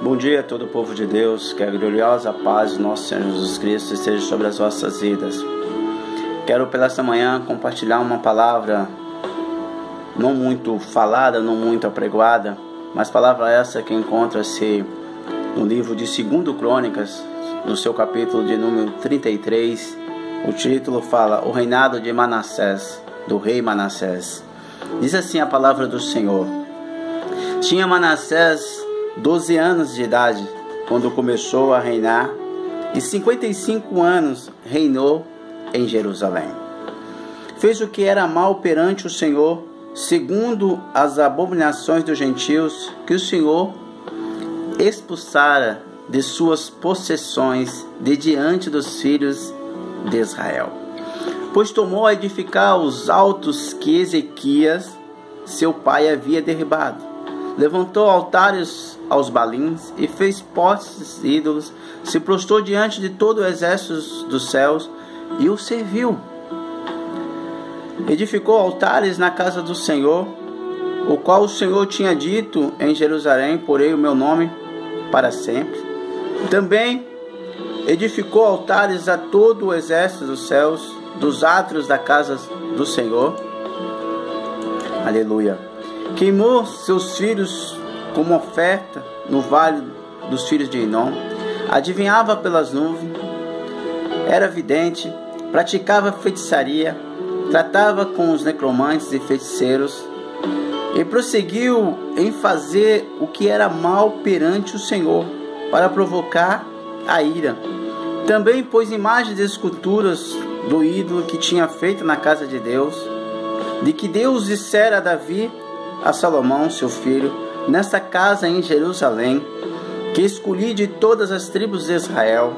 Bom dia a todo o povo de Deus, que a gloriosa paz do nosso Senhor Jesus Cristo esteja sobre as vossas vidas. Quero pela esta manhã compartilhar uma palavra não muito falada, não muito apregoada, mas palavra essa que encontra-se no livro de 2 Crônicas, no seu capítulo de número 33. O título fala: O reinado de Manassés, do rei Manassés. Diz assim a palavra do Senhor: Tinha Manassés 12 anos de idade quando começou a reinar, e 55 anos reinou em Jerusalém. Fez o que era mal perante o Senhor, segundo as abominações dos gentios, que o Senhor expulsara de suas possessões de diante dos filhos de Israel. Pois tomou a edificar os altos que Ezequias, seu pai, havia derribado. Levantou altares aos balins e fez postes ídolos, se prostrou diante de todo o exército dos céus e o serviu. Edificou altares na casa do Senhor, o qual o Senhor tinha dito: em Jerusalém porei o meu nome para sempre. Também edificou altares a todo o exército dos céus, dos átrios da casa do Senhor. Aleluia. Queimou seus filhos como oferta no vale dos filhos de Inom. Adivinhava pelas nuvens, era vidente, praticava feitiçaria, tratava com os necromantes e feiticeiros, e prosseguiu em fazer o que era mal perante o Senhor, para provocar a ira. Também pôs imagens de esculturas do ídolo que tinha feito na casa de Deus, de que Deus dissera a Davi, a Salomão, seu filho: nesta casa em Jerusalém, que escolhi de todas as tribos de Israel,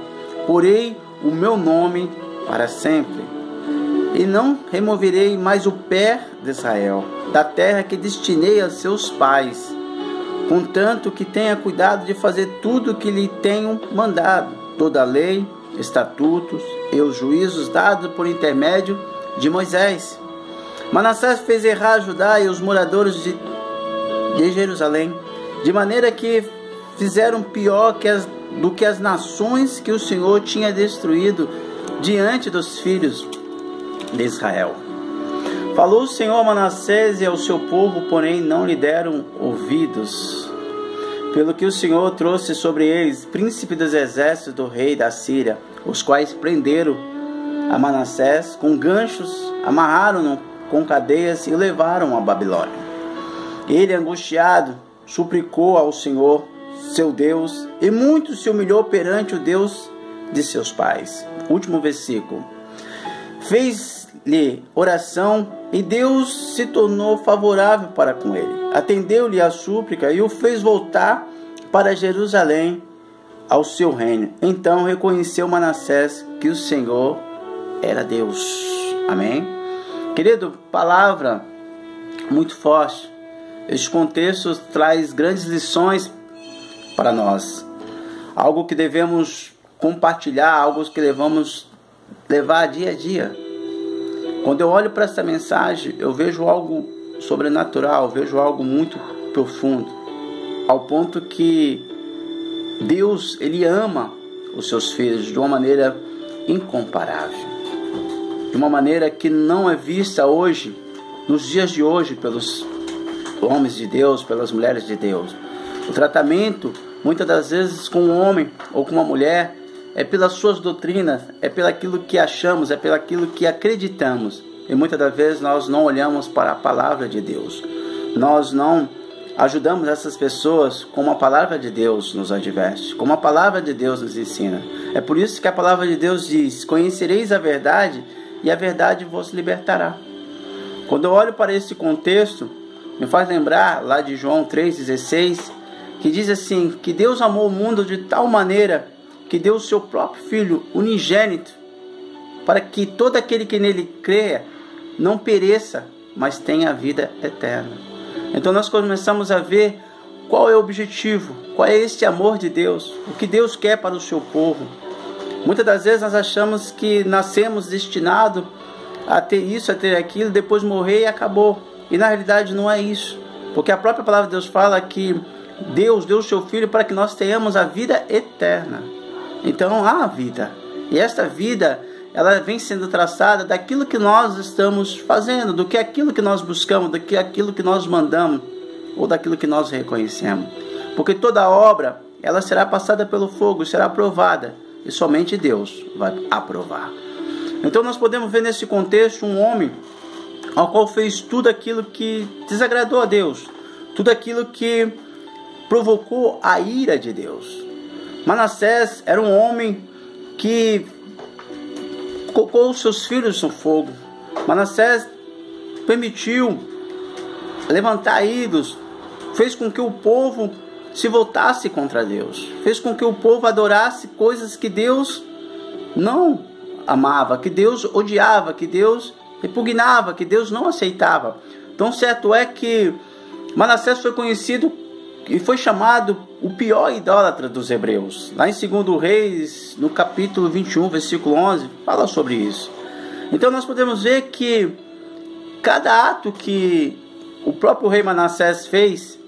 porei o meu nome para sempre, e não removerei mais o pé de Israel, da terra que destinei a seus pais, contanto que tenha cuidado de fazer tudo o que lhe tenho mandado, toda a lei, estatutos e os juízos dados por intermédio de Moisés. Manassés fez errar Judá e os moradores de Jerusalém, de maneira que fizeram pior do que as nações que o Senhor tinha destruído diante dos filhos de Israel. Falou o Senhor a Manassés e ao seu povo, porém não lhe deram ouvidos, pelo que o Senhor trouxe sobre eles príncipe dos exércitos do rei da Síria, os quais prenderam a Manassés com ganchos, amarraram-no com cadeias e o levaram a Babilônia. Ele, angustiado, suplicou ao Senhor, seu Deus, e muito se humilhou perante o Deus de seus pais. Último versículo. Fez-lhe oração e Deus se tornou favorável para com ele. Atendeu-lhe a súplica e o fez voltar para Jerusalém ao seu reino. Então reconheceu Manassés que o Senhor era Deus. Amém? Querido, palavra muito forte. Este contexto traz grandes lições para nós. Algo que devemos compartilhar, algo que devemos levar dia a dia. Quando eu olho para essa mensagem, eu vejo algo sobrenatural, vejo algo muito profundo, ao ponto que Deus, Ele ama os seus filhos de uma maneira incomparável, de uma maneira que não é vista hoje, nos dias de hoje, pelos homens de Deus, pelas mulheres de Deus. O tratamento, muitas das vezes, com um homem ou com uma mulher, é pelas suas doutrinas, é pelaquilo que achamos, é pelaquilo que acreditamos. E muitas das vezes nós não olhamos para a palavra de Deus. Nós não ajudamos essas pessoas como a palavra de Deus nos adverte, como a palavra de Deus nos ensina. É por isso que a palavra de Deus diz: conhecereis a verdade e a verdade vos libertará. Quando eu olho para esse contexto, me faz lembrar lá de João 3,16, que diz assim: que Deus amou o mundo de tal maneira que deu o seu próprio Filho unigênito, para que todo aquele que nele creia não pereça, mas tenha a vida eterna. Então nós começamos a ver qual é o objetivo, qual é este amor de Deus, o que Deus quer para o seu povo. Muitas das vezes nós achamos que nascemos destinados a ter isso, a ter aquilo, depois morrer e acabou. E na realidade não é isso. Porque a própria palavra de Deus fala que Deus deu o seu Filho para que nós tenhamos a vida eterna. Então há a vida. E esta vida, ela vem sendo traçada daquilo que nós estamos fazendo, do que aquilo que nós buscamos, do que aquilo que nós mandamos, ou daquilo que nós reconhecemos. Porque toda obra, ela será passada pelo fogo, será aprovada. E somente Deus vai aprovar. Então nós podemos ver nesse contexto um homem ao qual fez tudo aquilo que desagradou a Deus. Tudo aquilo que provocou a ira de Deus. Manassés era um homem que colocou os seus filhos no fogo. Manassés permitiu levantar ídolos, fez com que o povo se voltasse contra Deus, fez com que o povo adorasse coisas que Deus não amava, que Deus odiava, que Deus repugnava, que Deus não aceitava. Então certo é que Manassés foi conhecido e foi chamado o pior idólatra dos hebreus. Lá em 2 Reis, no capítulo 21, versículo 11, fala sobre isso. Então nós podemos ver que cada ato que o próprio rei Manassés fez,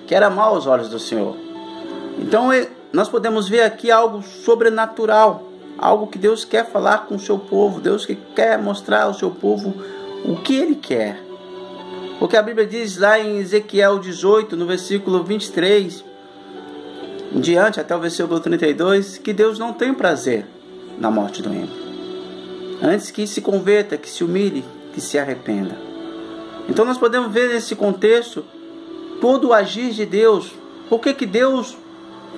que era mau aos olhos do Senhor. Então nós podemos ver aqui algo sobrenatural, algo que Deus quer falar com o seu povo, Deus que quer mostrar ao seu povo o que Ele quer. Porque a Bíblia diz lá em Ezequiel 18, no versículo 23, em diante até o versículo 32, que Deus não tem prazer na morte do ímpio. Antes que se converta, que se humilhe, que se arrependa. Então nós podemos ver nesse contexto todo o agir de Deus. Por que Deus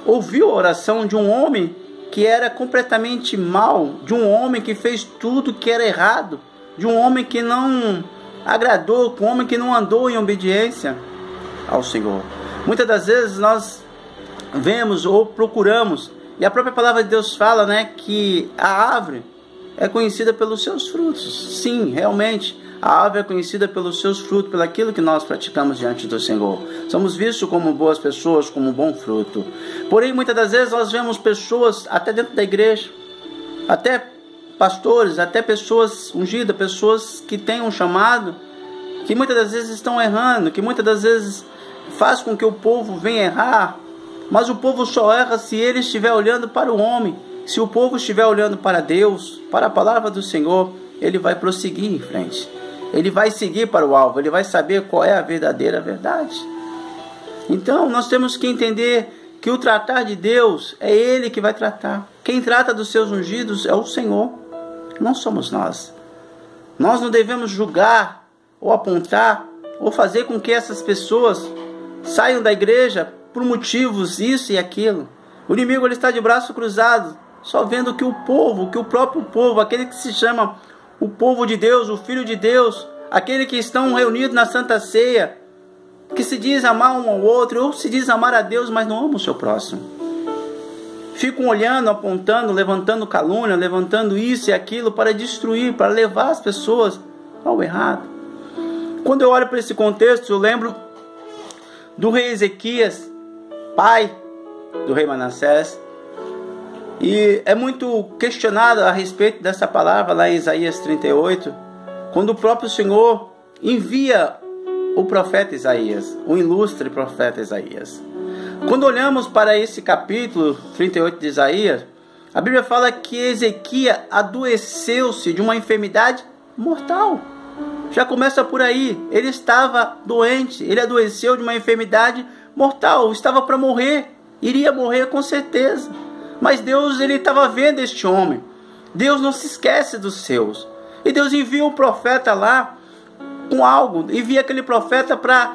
ouviu a oração de um homem que era completamente mau, de um homem que fez tudo que era errado, de um homem que não agradou, de um homem que não andou em obediência ao Senhor? Muitas das vezes nós vemos ou procuramos, e a própria palavra de Deus fala, que a árvore é conhecida pelos seus frutos. Sim, realmente, a árvore é conhecida pelos seus frutos, pelo aquilo que nós praticamos diante do Senhor. Somos vistos como boas pessoas, como bom fruto. Porém, muitas das vezes nós vemos pessoas, até dentro da igreja, até pastores, até pessoas ungidas, pessoas que têm um chamado, que muitas das vezes estão errando, que muitas das vezes faz com que o povo venha errar. Mas o povo só erra se ele estiver olhando para o homem. Se o povo estiver olhando para Deus, para a palavra do Senhor, ele vai prosseguir em frente. Ele vai seguir para o alvo, ele vai saber qual é a verdadeira verdade. Então nós temos que entender que o tratar de Deus é Ele que vai tratar. Quem trata dos seus ungidos é o Senhor, não somos nós. Nós não devemos julgar ou apontar ou fazer com que essas pessoas saiam da igreja por motivos isso e aquilo. O inimigo ele está de braço cruzado, só vendo que o povo, que o próprio povo, aquele que se chama o povo de Deus, o Filho de Deus, aquele que estão reunidos na Santa Ceia, que se diz amar um ao outro, ou se diz amar a Deus, mas não ama o seu próximo. Ficam olhando, apontando, levantando calúnia, levantando isso e aquilo para destruir, para levar as pessoas ao errado. Quando eu olho para esse contexto, eu lembro do rei Ezequias, pai do rei Manassés. E é muito questionado a respeito dessa palavra lá em Isaías 38, quando o próprio Senhor envia o profeta Isaías, o ilustre profeta Isaías. Quando olhamos para esse capítulo 38 de Isaías, a Bíblia fala que Ezequias adoeceu-se de uma enfermidade mortal. Já começa por aí, ele estava doente, ele adoeceu de uma enfermidade mortal, estava para morrer, iria morrer com certeza. Mas Deus, ele estava vendo este homem. Deus não se esquece dos seus. E Deus envia um profeta lá com algo. Envia aquele profeta para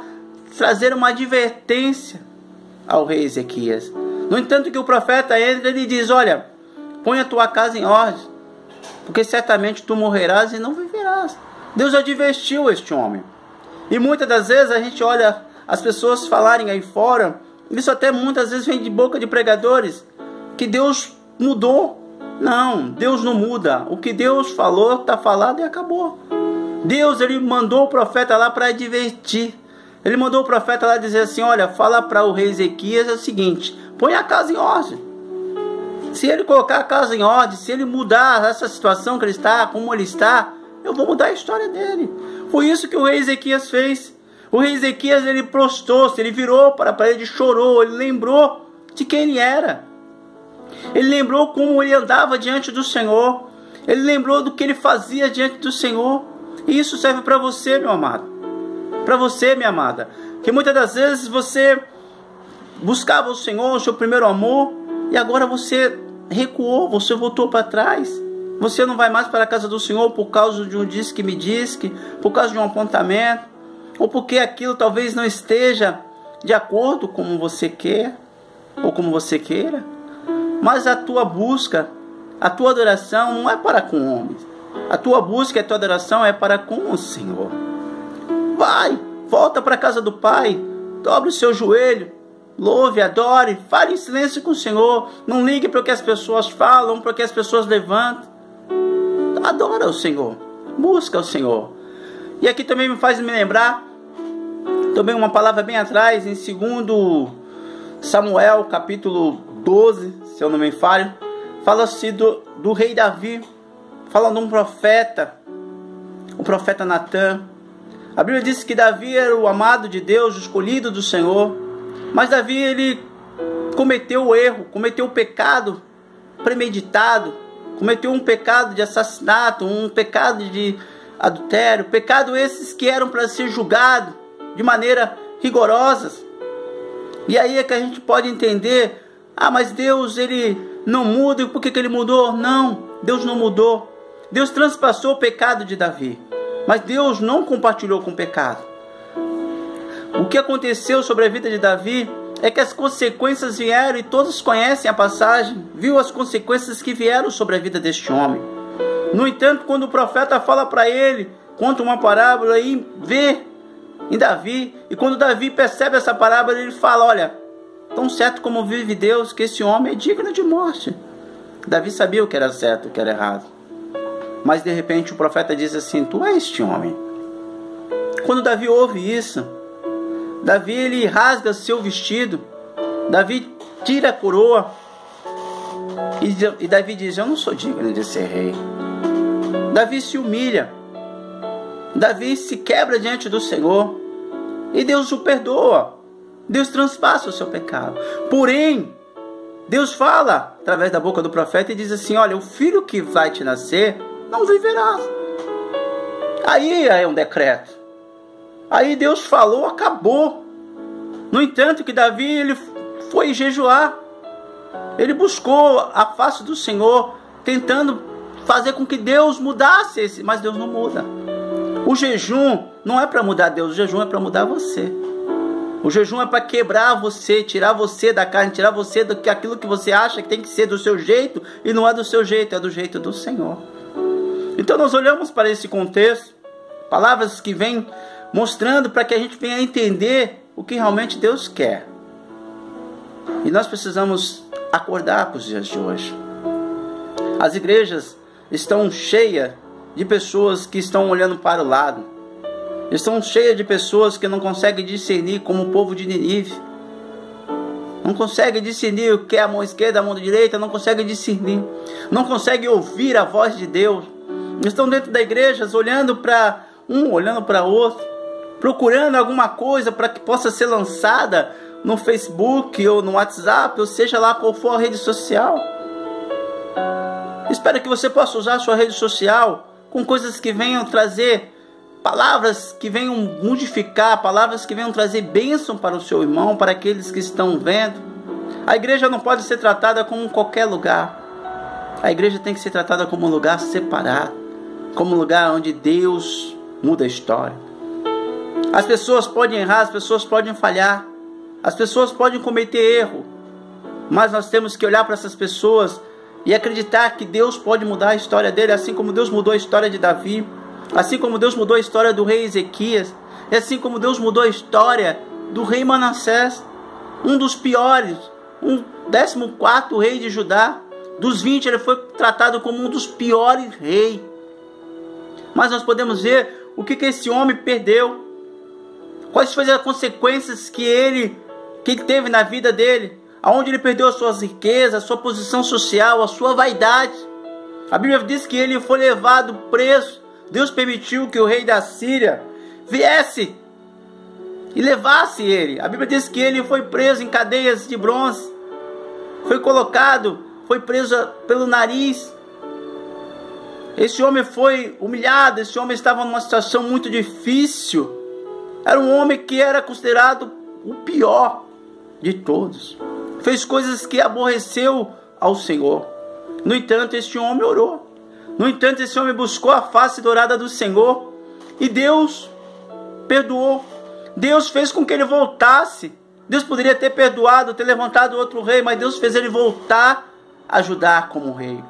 trazer uma advertência ao rei Ezequias. No entanto que o profeta entra, ele diz: olha, põe a tua casa em ordem, porque certamente tu morrerás e não viverás. Deus advertiu este homem. E muitas das vezes a gente olha as pessoas falarem aí fora, isso até muitas vezes vem de boca de pregadores, que Deus mudou. Não, Deus não muda. O que Deus falou, está falado e acabou. Deus, ele mandou o profeta lá para advertir. Ele mandou o profeta lá dizer assim: olha, fala para o rei Ezequias o seguinte: põe a casa em ordem. Se ele colocar a casa em ordem, se ele mudar essa situação que ele está, como ele está, eu vou mudar a história dele. Foi isso que o rei Ezequias fez. O rei Ezequias, ele prostrou-se, ele virou para a parede, chorou, ele lembrou de quem ele era. Ele lembrou como ele andava diante do Senhor. Ele lembrou do que ele fazia diante do Senhor. E isso serve para você, meu amado. Para você, minha amada. Que muitas das vezes você buscava o Senhor, o seu primeiro amor, e agora você recuou, você voltou para trás. Você não vai mais para a casa do Senhor por causa de um disque-me-disque, por causa de um apontamento, ou porque aquilo talvez não esteja de acordo com como você quer, ou como você queira. Mas a tua busca, a tua adoração não é para com homens. A tua busca e a tua adoração é para com o Senhor. Vai, volta para a casa do Pai, dobre o seu joelho, louve, adore, fale em silêncio com o Senhor. Não ligue para o que as pessoas falam, para o que as pessoas levantam. Adora o Senhor, busca o Senhor. E aqui também me faz me lembrar, também uma palavra bem atrás, em 2 Samuel, capítulo 12, se eu não me falho, fala-se do rei Davi, fala de um profeta, o profeta Natã. A Bíblia diz que Davi era o amado de Deus, o escolhido do Senhor, mas Davi, ele cometeu o erro, cometeu o pecado premeditado, cometeu um pecado de assassinato, um pecado de adultério, pecado esses que eram para ser julgados de maneira rigorosas. E aí é que a gente pode entender, mas Deus, ele não muda, e por que ele mudou? Não, Deus não mudou. Deus transpassou o pecado de Davi, mas Deus não compartilhou com o pecado. O que aconteceu sobre a vida de Davi é que as consequências vieram, e todos conhecem a passagem, viu as consequências que vieram sobre a vida deste homem. No entanto, quando o profeta fala para ele, conta uma parábola e vê em Davi, e quando Davi percebe essa parábola, ele fala, olha, tão certo como vive Deus, que esse homem é digno de morte. Davi sabia o que era certo e o que era errado, mas de repente o profeta diz assim, tu és este homem. Quando Davi ouve isso, Davi, ele rasga seu vestido, Davi tira a coroa, e Davi diz, eu não sou digno de ser rei. Davi se humilha, Davi se quebra diante do Senhor, e Deus o perdoa, Deus transpassa o seu pecado. Porém, Deus fala através da boca do profeta e diz assim, olha, o filho que vai te nascer não viverá. Aí é um decreto. Aí Deus falou, acabou. No entanto, que Davi, ele foi jejuar, ele buscou a face do Senhor, tentando fazer com que Deus mudasse, mas Deus não muda. O jejum não é para mudar Deus, o jejum é para mudar você. O jejum é para quebrar você, tirar você da carne, tirar você daquilo que você acha que tem que ser do seu jeito, e não é do seu jeito, é do jeito do Senhor. Então nós olhamos para esse contexto, palavras que vêm mostrando para que a gente venha entender o que realmente Deus quer. E nós precisamos acordar para os dias de hoje. As igrejas estão cheias de pessoas que estão olhando para o lado. Estão cheias de pessoas que não conseguem discernir, como o povo de Nínive. Não conseguem discernir o que é a mão esquerda, a mão direita, não conseguem discernir. Não conseguem ouvir a voz de Deus. Estão dentro da igreja, olhando para um, olhando para outro, procurando alguma coisa para que possa ser lançada no Facebook ou no WhatsApp, ou seja lá qual for a rede social. Espero que você possa usar a sua rede social com coisas que venham trazer palavras, que venham modificar, palavras que venham trazer bênção para o seu irmão, para aqueles que estão vendo. A igreja não pode ser tratada como qualquer lugar. A igreja tem que ser tratada como um lugar separado, como um lugar onde Deus muda a história. As pessoas podem errar, as pessoas podem falhar, as pessoas podem cometer erro, mas nós temos que olhar para essas pessoas e acreditar que Deus pode mudar a história dele, assim como Deus mudou a história de Davi, assim como Deus mudou a história do rei Ezequias, e assim como Deus mudou a história do rei Manassés, um dos piores, 14º rei de Judá. Dos 20 ele foi tratado como um dos piores reis. Mas nós podemos ver o que esse homem perdeu, quais foram as consequências que ele teve na vida dele, aonde ele perdeu as suas riquezas, a sua posição social, a sua vaidade. A Bíblia diz que ele foi levado preso. Deus permitiu que o rei da Síria viesse e levasse ele. A Bíblia diz que ele foi preso em cadeias de bronze, foi preso pelo nariz. Esse homem foi humilhado, esse homem estava numa situação muito difícil. Era um homem que era considerado o pior de todos. Fez coisas que aborreceu ao Senhor. No entanto, este homem orou. No entanto, esse homem buscou a face dourada do Senhor. E Deus perdoou. Deus fez com que ele voltasse. Deus poderia ter perdoado, ter levantado outro rei, mas Deus fez ele voltar a Judá como rei.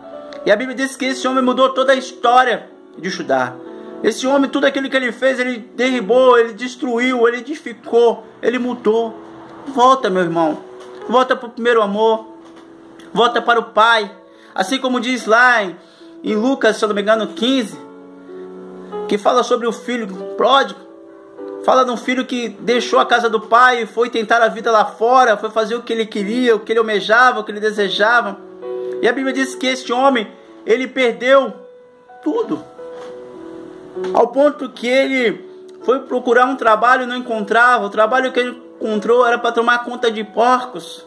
E a Bíblia diz que esse homem mudou toda a história de Judá. Esse homem, tudo aquilo que ele fez, ele derribou, ele destruiu, ele edificou, ele mudou. Volta, meu irmão. Volta para o primeiro amor. Volta para o Pai. Assim como diz lá em Lucas, se eu não me engano, 15, que fala sobre o filho pródigo. Fala de um filho que deixou a casa do pai e foi tentar a vida lá fora, foi fazer o que ele queria, o que ele almejava, o que ele desejava. E a Bíblia diz que este homem, ele perdeu tudo. Ao ponto que ele foi procurar um trabalho e não encontrava. O trabalho que ele encontrou era para tomar conta de porcos.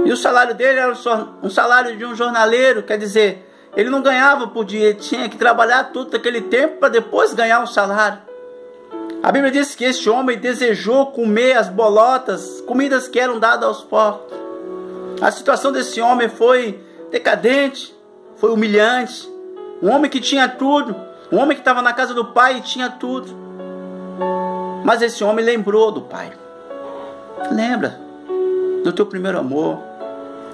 E o salário dele era um salário de um jornaleiro, quer dizer, ele não ganhava por dia, ele tinha que trabalhar todo aquele tempo para depois ganhar um salário. A Bíblia diz que este homem desejou comer as bolotas, comidas que eram dadas aos porcos. A situação desse homem foi decadente, foi humilhante. Um homem que tinha tudo, um homem que estava na casa do pai e tinha tudo. Mas esse homem lembrou do pai. Lembra do teu primeiro amor.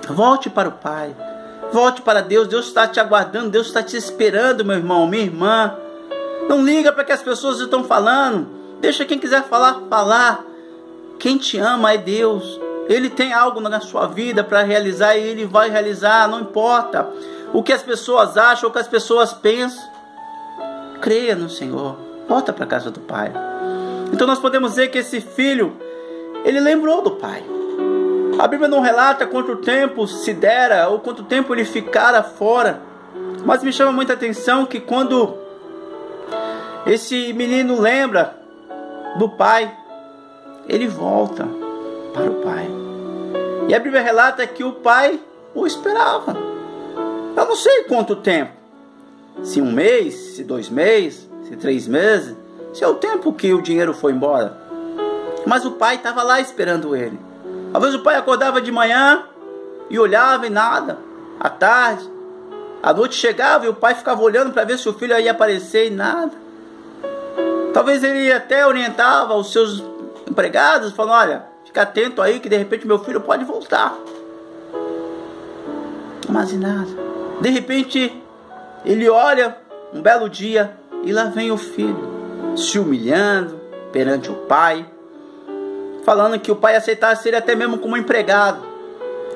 Volte para o Pai. Volte para Deus. Deus está te aguardando. Deus está te esperando, meu irmão, minha irmã. Não liga para que as pessoas estão falando. Deixa quem quiser falar, falar. Quem te ama é Deus. Ele tem algo na sua vida para realizar e Ele vai realizar. Não importa o que as pessoas acham, o que as pessoas pensam. Creia no Senhor. Volta para a casa do Pai. Então nós podemos dizer que esse filho, ele lembrou do pai. A Bíblia não relata quanto tempo se dera ou quanto tempo ele ficara fora. Mas me chama muita atenção que quando esse menino lembra do pai, ele volta para o pai. E a Bíblia relata que o pai o esperava. Eu não sei quanto tempo. Se 1 mês, se 2 meses, se 3 meses. Se é o tempo que o dinheiro foi embora. Mas o pai estava lá esperando ele. Às vezes o pai acordava de manhã e olhava e nada. À tarde, à noite chegava e o pai ficava olhando para ver se o filho ia aparecer e nada. Talvez ele até orientava os seus empregados, falando: olha, fica atento aí que de repente meu filho pode voltar. Mas e nada. De repente ele olha um belo dia e lá vem o filho, se humilhando perante o pai, falando que o pai aceitasse ele até mesmo como empregado,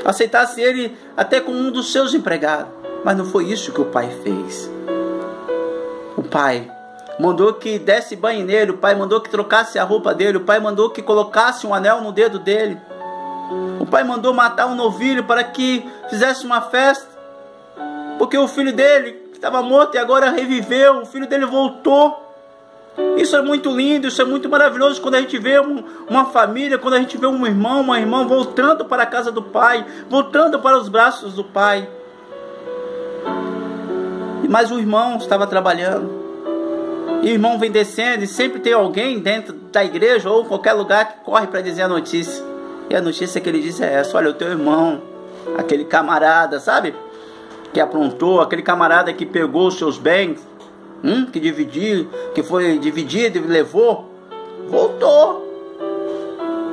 aceitasse ele até como um dos seus empregados. Mas não foi isso que o pai fez. O pai mandou que desse banho nele, o pai mandou que trocasse a roupa dele, o pai mandou que colocasse um anel no dedo dele, o pai mandou matar um novilho para que fizesse uma festa, porque o filho dele estava morto e agora reviveu, o filho dele voltou. Isso é muito lindo, isso é muito maravilhoso quando a gente vê uma família, quando a gente vê um irmão, uma irmã voltando para a casa do pai, voltando para os braços do pai. Mas o irmão estava trabalhando, e o irmão vem descendo, e sempre tem alguém dentro da igreja ou em qualquer lugar que corre para dizer a notícia. E a notícia que ele diz é essa: olha, o teu irmão, aquele camarada, sabe, que aprontou, aquele camarada que pegou os seus bens, que dividiu, que foi dividido e levou, voltou.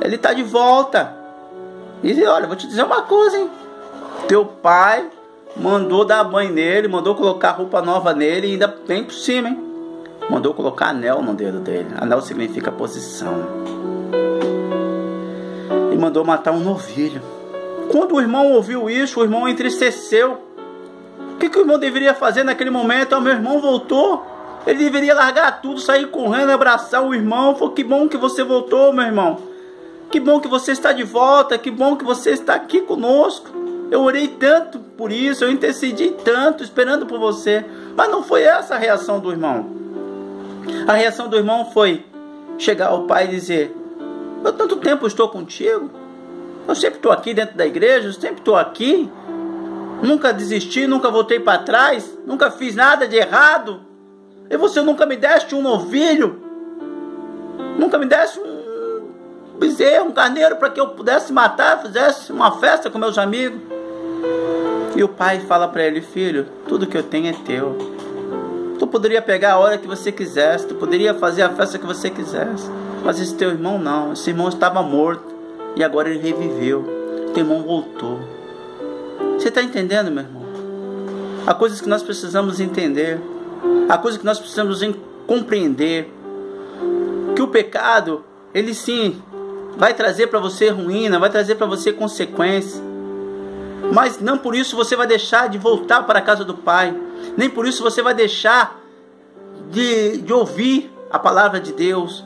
Ele está de volta. E olha, vou te dizer uma coisa, hein? Teu pai mandou dar banho nele, mandou colocar roupa nova nele e ainda vem por cima, hein? Mandou colocar anel no dedo dele. Anel significa posição. E mandou matar um novilho. Quando o irmão ouviu isso, o irmão entristeceu. O que o irmão deveria fazer naquele momento? Meu irmão voltou. Ele deveria largar tudo, sair correndo, abraçar o irmão. Falou: que bom que você voltou, meu irmão. Que bom que você está de volta. Que bom que você está aqui conosco. Eu orei tanto por isso, eu intercedi tanto, esperando por você. Mas não foi essa a reação do irmão. A reação do irmão foi chegar ao pai e dizer: Eu tanto tempo estou contigo. Eu sempre estou aqui dentro da igreja, eu sempre estou aqui. Nunca desisti, nunca voltei para trás, nunca fiz nada de errado. E você nunca me deste um novilho, nunca me deste um bezerro, um carneiro para que eu pudesse matar, fizesse uma festa com meus amigos. E o pai fala para ele: filho, tudo que eu tenho é teu. Tu poderia pegar a hora que você quisesse, tu poderia fazer a festa que você quisesse, mas esse teu irmão não. Esse irmão estava morto e agora ele reviveu. Teu irmão voltou. Você está entendendo, meu irmão? Há coisas que nós precisamos entender. Há coisas que nós precisamos compreender. Que o pecado, ele sim, vai trazer para você ruína, vai trazer para você consequências. Mas não por isso você vai deixar de voltar para a casa do Pai. Nem por isso você vai deixar de ouvir a palavra de Deus.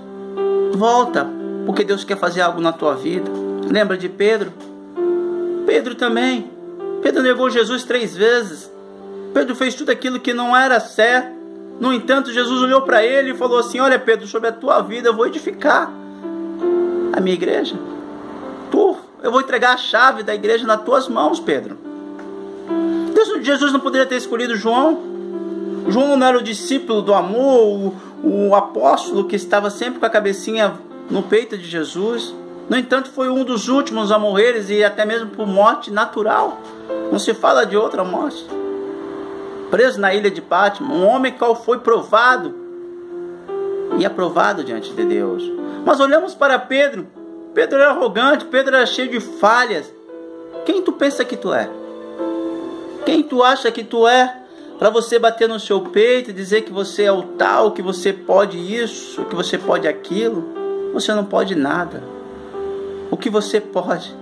Volta, porque Deus quer fazer algo na tua vida. Lembra de Pedro? Pedro também. Pedro negou Jesus 3 vezes. Pedro fez tudo aquilo que não era certo. No entanto, Jesus olhou para ele e falou assim: olha, Pedro, sobre a tua vida eu vou edificar a minha igreja. Eu vou entregar a chave da igreja nas tuas mãos, Pedro. Jesus não poderia ter escolhido João. João não era o discípulo do amor, o apóstolo que estava sempre com a cabecinha no peito de Jesus. No entanto, foi um dos últimos a morrer, e até mesmo por morte natural. Não se fala de outra morte. Preso na ilha de Pátimo, um homem qual foi provado e aprovado diante de Deus. Mas olhamos para Pedro. Pedro era arrogante, Pedro era cheio de falhas. Quem tu pensa que tu é? Quem tu acha que tu é? Para você bater no seu peito e dizer que você é o tal, que você pode isso, que você pode aquilo. Você não pode nada. O que você pode,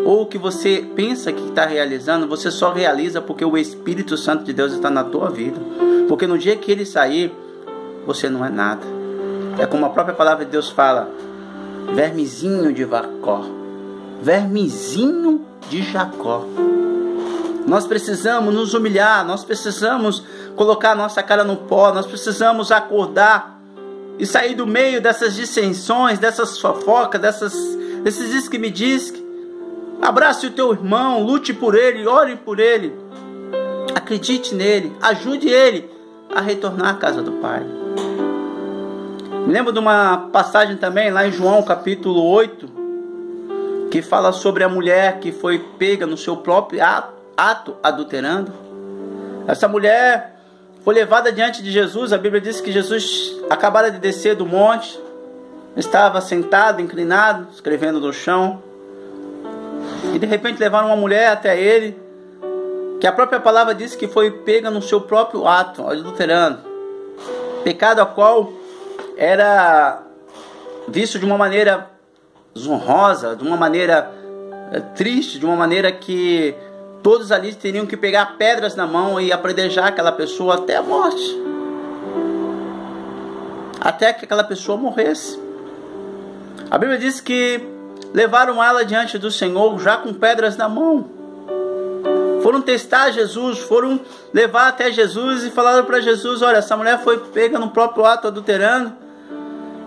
ou o que você pensa que está realizando, você só realiza porque o Espírito Santo de Deus está na tua vida. Porque no dia que ele sair, você não é nada. É como a própria palavra de Deus fala: vermezinho de Jacó. Vermezinho de Jacó. Nós precisamos nos humilhar, nós precisamos colocar a nossa cara no pó, nós precisamos acordar e sair do meio dessas dissensões, dessas fofocas, desses diz que me diz. Abrace o teu irmão, lute por ele, ore por ele, acredite nele, ajude ele a retornar à casa do Pai. Me lembro de uma passagem também lá em João capítulo 8, que fala sobre a mulher que foi pega no seu próprio ato adulterando. Essa mulher foi levada diante de Jesus. A Bíblia diz que Jesus acabara de descer do monte, estava sentado, inclinado, escrevendo no chão, e de repente levaram uma mulher até ele, que a própria palavra diz que foi pega no seu próprio ato adulterando, pecado a qual era visto de uma maneira desonrosa, de uma maneira triste, de uma maneira que todos ali teriam que pegar pedras na mão e apredejar aquela pessoa até a morte, até que aquela pessoa morresse. A Bíblia diz que levaram ela diante do Senhor já com pedras na mão. Foram testar Jesus, foram levar até Jesus e falaram para Jesus: olha, essa mulher foi pega no próprio ato adulterando,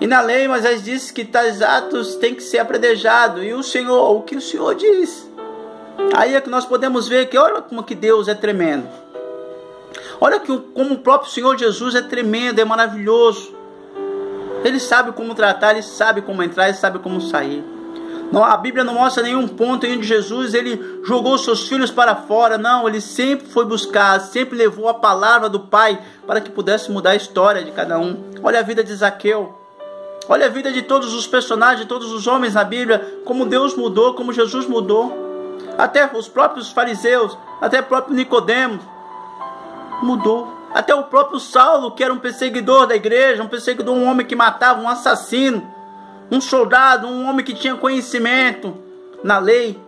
e na lei Moisés disse que tais atos têm que ser apredejados. E o Senhor, o que o Senhor diz? Aí é que nós podemos ver que olha como que Deus é tremendo. Olha como o próprio Senhor Jesus é tremendo, é maravilhoso. Ele sabe como tratar, ele sabe como entrar, ele sabe como sair. Não, a Bíblia não mostra nenhum ponto em onde Jesus ele jogou seus filhos para fora. Não, ele sempre foi buscar, sempre levou a palavra do Pai para que pudesse mudar a história de cada um. Olha a vida de Zaqueu. Olha a vida de todos os personagens, de todos os homens na Bíblia, como Deus mudou, como Jesus mudou. Até os próprios fariseus, até o próprio Nicodemo mudou. Até o próprio Saulo, que era um perseguidor da igreja, um homem que matava, um assassino, um soldado, um homem que tinha conhecimento na lei,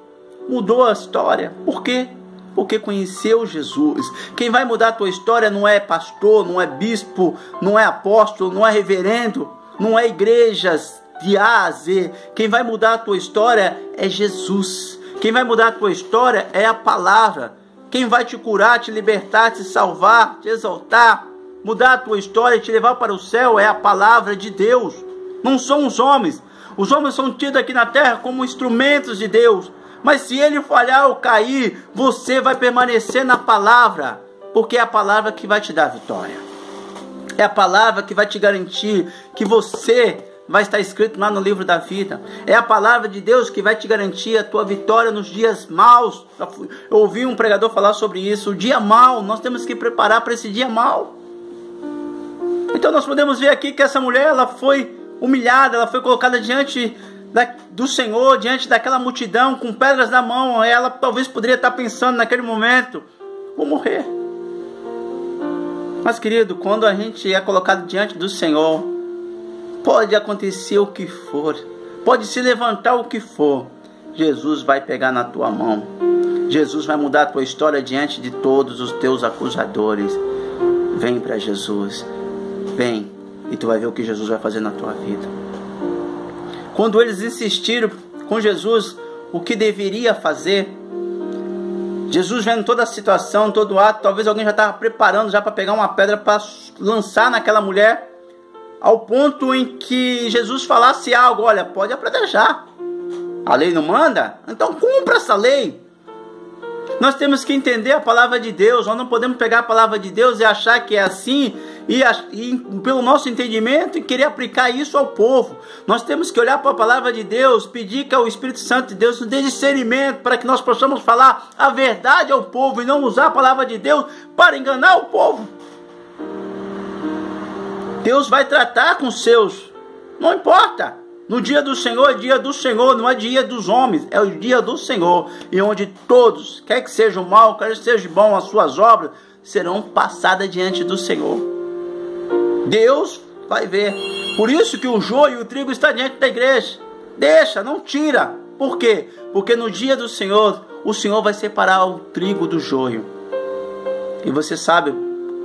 mudou a história. Por quê? Porque conheceu Jesus. Quem vai mudar a tua história não é pastor, não é bispo, não é apóstolo, não é reverendo, não é igrejas de A a Z. Quem vai mudar a tua história é Jesus. Quem vai mudar a tua história é a palavra. Quem vai te curar, te libertar, te salvar, te exaltar, mudar a tua história e te levar para o céu é a palavra de Deus. Não são os homens. Os homens são tidos aqui na terra como instrumentos de Deus. Mas se ele falhar ou cair, você vai permanecer na palavra, porque é a palavra que vai te dar vitória. É a palavra que vai te garantir que você vai estar escrito lá no livro da vida. É a palavra de Deus que vai te garantir a tua vitória nos dias maus. Eu ouvi um pregador falar sobre isso. O dia mau, nós temos que preparar para esse dia mau. Então nós podemos ver aqui que essa mulher, ela foi humilhada, ela foi colocada diante do Senhor, diante daquela multidão, com pedras na mão. Ela talvez poderia estar pensando naquele momento: vou morrer. Mas querido, quando a gente é colocado diante do Senhor, pode acontecer o que for, pode se levantar o que for, Jesus vai pegar na tua mão. Jesus vai mudar a tua história diante de todos os teus acusadores. Vem para Jesus, vem, e tu vai ver o que Jesus vai fazer na tua vida. Quando eles insistiram com Jesus o que deveria fazer, Jesus vendo toda a situação, todo o ato, talvez alguém já estava preparando já para pegar uma pedra para lançar naquela mulher, ao ponto em que Jesus falasse algo: olha, pode apedrejar, a lei não manda? Então cumpra essa lei. Nós temos que entender a palavra de Deus. Nós não podemos pegar a palavra de Deus e achar que é assim, e pelo nosso entendimento, e querer aplicar isso ao povo. Nós temos que olhar para a palavra de Deus, pedir que o Espírito Santo de Deus nos dê discernimento para que nós possamos falar a verdade ao povo e não usar a palavra de Deus para enganar o povo. Deus vai tratar com os seus, não importa. No dia do Senhor é dia do Senhor, não é dia dos homens, é o dia do Senhor, e onde todos, quer que seja mal, quer que seja bom, as suas obras serão passadas diante do Senhor. Deus vai ver. Por isso que o joio e o trigo está diante da igreja. Deixa, não tira. Por quê? Porque no dia do Senhor, o Senhor vai separar o trigo do joio, e você sabe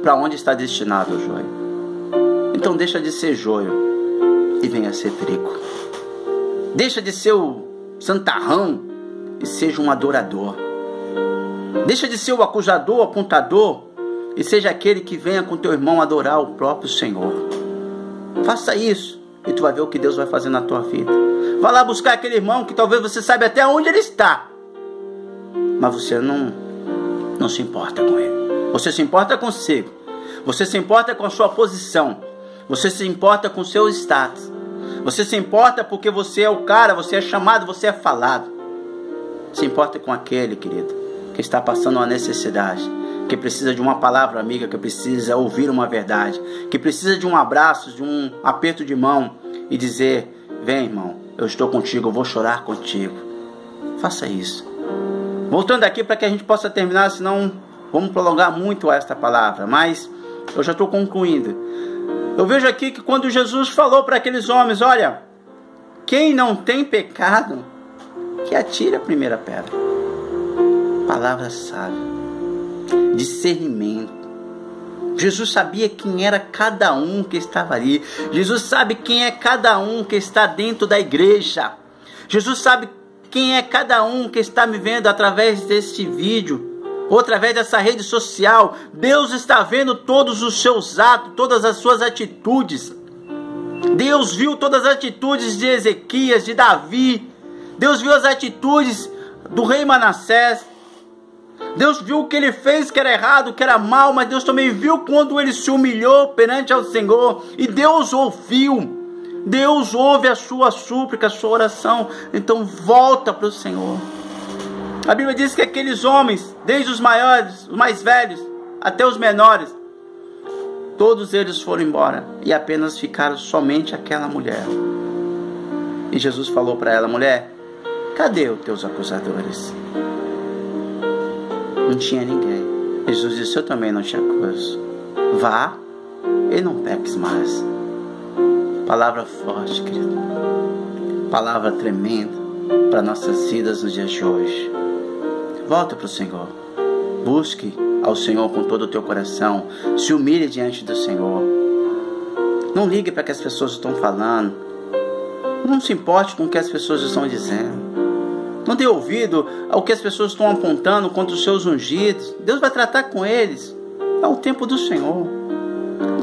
para onde está destinado o joio. Então deixa de ser joio e venha ser trigo. Deixa de ser o santarrão e seja um adorador. Deixa de ser o acusador, o apontador, e seja aquele que venha com teu irmão adorar o próprio Senhor. Faça isso e tu vai ver o que Deus vai fazer na tua vida. Vá lá buscar aquele irmão que talvez você saiba até onde ele está, mas você não se importa com ele. Você se importa consigo. Você se importa com a sua posição. Você se importa com o seu status. Você se importa porque você é o cara, você é chamado, você é falado. Se importa com aquele, querido, que está passando uma necessidade, que precisa de uma palavra amiga, que precisa ouvir uma verdade, que precisa de um abraço, de um aperto de mão e dizer: vem, irmão, eu estou contigo, eu vou chorar contigo. Faça isso. Voltando aqui para que a gente possa terminar, senão vamos prolongar muito esta palavra, mas eu já estou concluindo. Eu vejo aqui que quando Jesus falou para aqueles homens: olha, quem não tem pecado, que atire a primeira pedra. Palavra sábia, discernimento. Jesus sabia quem era cada um que estava ali. Jesus sabe quem é cada um que está dentro da igreja. Jesus sabe quem é cada um que está me vendo através deste vídeo, ou através dessa rede social. Deus está vendo todos os seus atos, todas as suas atitudes. Deus viu todas as atitudes de Ezequias, de Davi. Deus viu as atitudes do rei Manassés. Deus viu o que ele fez que era errado, que era mal, mas Deus também viu quando ele se humilhou perante ao Senhor. E Deus ouviu. Deus ouve a sua súplica, a sua oração. Então volta para o Senhor. A Bíblia diz que aqueles homens, desde os maiores, os mais velhos, até os menores, todos eles foram embora e apenas ficaram somente aquela mulher. E Jesus falou para ela: mulher, cadê os teus acusadores? Não tinha ninguém. Jesus disse: eu também não te acuso. Vá e não peques mais. Palavra forte, querido. Palavra tremenda para nossas vidas nos dias de hoje. Volta para o Senhor. Busque ao Senhor com todo o teu coração. Se humilhe diante do Senhor. Não ligue para o que as pessoas estão falando. Não se importe com o que as pessoas estão dizendo. Não dê ouvido ao que as pessoas estão apontando contra os seus ungidos. Deus vai tratar com eles. É o tempo do Senhor.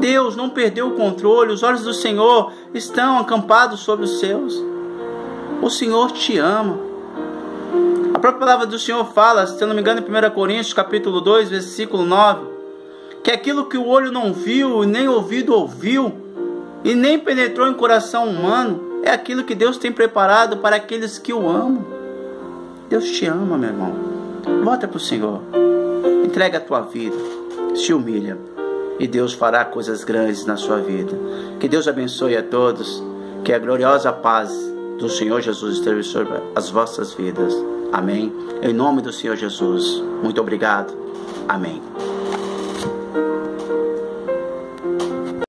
Deus não perdeu o controle. Os olhos do Senhor estão acampados sobre os seus. O Senhor te ama. A própria palavra do Senhor fala, se eu não me engano, em 1 Coríntios, capítulo 2, versículo 9, que aquilo que o olho não viu, nem o ouvido ouviu, e nem penetrou em coração humano, é aquilo que Deus tem preparado para aqueles que o amam. Deus te ama, meu irmão. Volta para o Senhor. Entrega a tua vida. Se humilha. E Deus fará coisas grandes na sua vida. Que Deus abençoe a todos. Que a gloriosa paz do Senhor Jesus esteja sobre as vossas vidas. Amém. Em nome do Senhor Jesus. Muito obrigado. Amém.